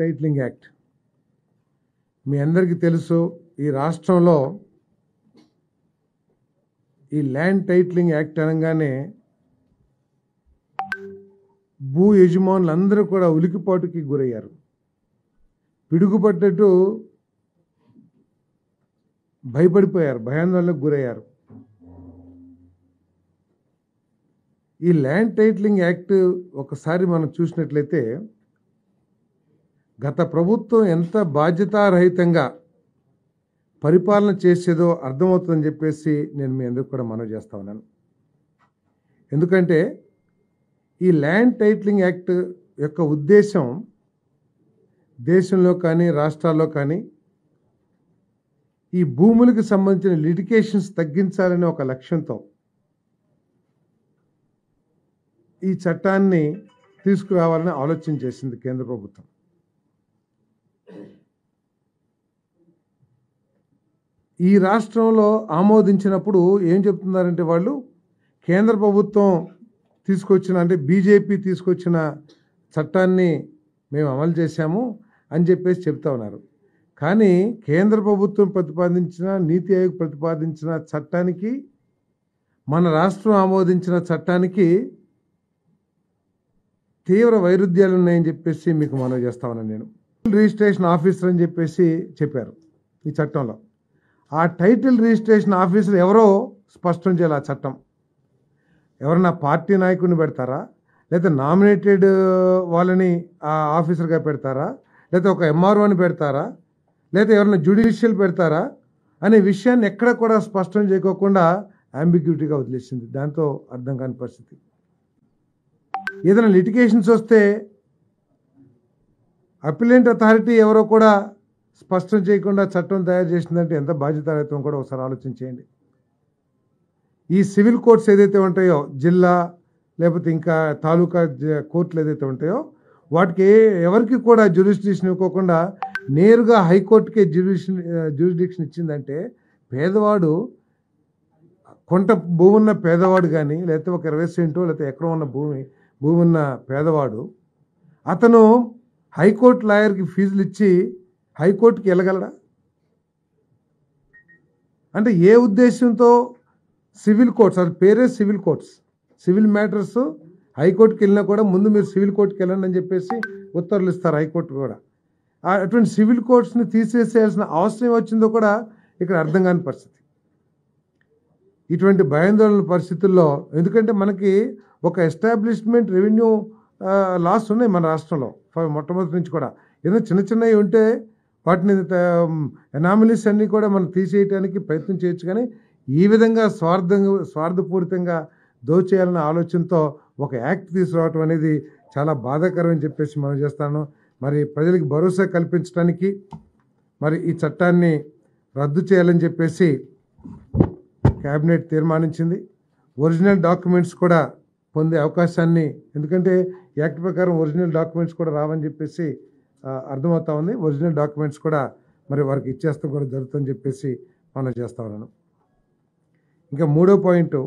Titling act. మీ అందరికీ తెలుసు, ఈ రాష్ట్రంలో ఈ ల్యాండ్ టైటిలింగ్ యాక్ట్ అనగానే భూ యజమానులందరూ కూడా ఉలికిపాటుకి గురయ్యారు. పిడుగుపడ్డట్టు భయపడిపోయారు, భయాందోళనకు గురయ్యారు. ఈ ల్యాండ్ టైటిలింగ్ యాక్ట్ ఒకసారి మనం చూసినట్లయితే గత ప్రభుత్వం ఎంత బాధ్యతారహితంగా పరిపాలన చేసేదో అర్థమవుతుందని చెప్పేసి నేను మీ అందరికీ కూడా మనవి చేస్తా ఉన్నాను. ఎందుకంటే ఈ ల్యాండ్ టైటిలింగ్ యాక్ట్ యొక్క ఉద్దేశం దేశంలో కానీ రాష్ట్రాల్లో కానీ ఈ భూములకు సంబంధించిన లిటిగేషన్స్ తగ్గించాలనే ఒక లక్ష్యంతో ఈ చట్టాన్ని తీసుకురావాలని ఆలోచన చేసింది కేంద్ర ప్రభుత్వం. ఈ రాష్ట్రంలో ఆమోదించినప్పుడు ఏం చెప్తున్నారంటే వాళ్ళు కేంద్ర ప్రభుత్వం తీసుకొచ్చిన అంటే బీజేపీ తీసుకొచ్చిన చట్టాన్ని మేము అమలు చేశాము అని చెప్పేసి చెప్తా ఉన్నారు. కానీ కేంద్ర ప్రభుత్వం ప్రతిపాదించిన నీతి ఆయోగ్ ప్రతిపాదించిన చట్టానికి మన రాష్ట్రం ఆమోదించిన చట్టానికి తీవ్ర వైరుధ్యాలు ఉన్నాయని చెప్పేసి మీకు మనవి చేస్తా ఉన్నాను. నేను రిజిస్ట్రేషన్ ఆఫీసర్ అని చెప్పేసి చెప్పారు ఈ చట్టంలో. ఆ టైటిల్ రిజిస్ట్రేషన్ ఆఫీసర్ ఎవరో స్పష్టం చేయాలి. ఆ చట్టం ఎవరన్నా పార్టీ నాయకుడిని పెడతారా, లేదా నామినేటెడ్ వాళ్ళని ఆ ఆఫీసర్గా పెడతారా, లేదా ఒక ఎంఆర్ఓని పెడతారా, లేదా ఎవరైనా జ్యుడిషియల్ పెడతారా అనే విషయాన్ని ఎక్కడ కూడా స్పష్టం చేయకోకుండా అంబిగ్యూటీగా వదిలేసింది. దాంతో అర్థం కాని పరిస్థితి. ఏదైనా లిటిగేషన్స్ వస్తే అపిలెంట్ అథారిటీ ఎవరో కూడా స్పష్టం చేయకుండా చట్టం తయారు చేసిందంటే ఎంత బాధ్యతారహితం కూడా ఒకసారి ఆలోచన చేయండి. ఈ సివిల్ కోర్ట్స్ ఏదైతే ఉంటాయో, జిల్లా లేకపోతే ఇంకా తాలూకా కోర్టులు ఏదైతే ఉంటాయో వాటికి ఎవరికి కూడా జ్యూరిస్డిక్షన్ ఇవ్వకుండా నేరుగా హైకోర్టుకే జ్యూరిస్డిక్షన్ ఇచ్చిందంటే పేదవాడు, కొంత భూమి ఉన్న పేదవాడు కానీ లేకపోతే ఒక 20 సెంటో లేకపోతే ఎక్కడ ఉన్న భూమి ఉన్న పేదవాడు అతను హైకోర్టు లాయర్కి ఫీజులు ఇచ్చి హైకోర్టుకి వెళ్ళగలడా? అంటే ఏ ఉద్దేశంతో సివిల్ కోర్ట్స్, అది పేరే సివిల్ కోర్ట్స్, సివిల్ మ్యాటర్స్ హైకోర్టుకి వెళ్ళినా కూడా ముందు మీరు సివిల్ కోర్టుకి వెళ్ళండి అని చెప్పేసి ఉత్తర్వులు ఇస్తారు హైకోర్టు కూడా. అటువంటి సివిల్ కోర్ట్స్ని తీసేసేయాల్సిన అవసరం వచ్చిందో కూడా ఇక్కడ అర్థం కాని పరిస్థితి. ఇటువంటి భయాందోళన పరిస్థితుల్లో, ఎందుకంటే మనకి ఒక ఎస్టాబ్లిష్మెంట్ రెవెన్యూ లాస్ ఉన్నాయి మన రాష్ట్రంలో మొట్టమొదటి నుంచి కూడా. ఏదైనా చిన్న చిన్నవి ఉంటే వాటిని ఎనామలీస్ అన్నీ కూడా మనం తీసేయడానికి ప్రయత్నం చేయొచ్చు. కానీ ఈ విధంగా స్వార్థపూరితంగా దోచేయాలన్న ఆలోచనతో ఒక యాక్ట్ తీసుకురావటం అనేది చాలా బాధాకరం అని చెప్పేసి మనం చేస్తాను. మరి ప్రజలకు భరోసా కల్పించడానికి మరి ఈ చట్టాన్ని రద్దు చేయాలని చెప్పేసి క్యాబినెట్ తీర్మానించింది. ఒరిజినల్ డాక్యుమెంట్స్ కూడా పొందే అవకాశాన్ని, ఎందుకంటే యాక్ట్ ప్రకారం ఒరిజినల్ డాక్యుమెంట్స్ కూడా రావని చెప్పేసి అర్థమవుతా ఉంది. ఒరిజినల్ డాక్యుమెంట్స్ కూడా మరి వారికి ఇచ్చేస్తాం కూడా జరుగుతుందని చెప్పేసి మనం చేస్తా ఉన్నాను. ఇంకా 3వ పాయింట్,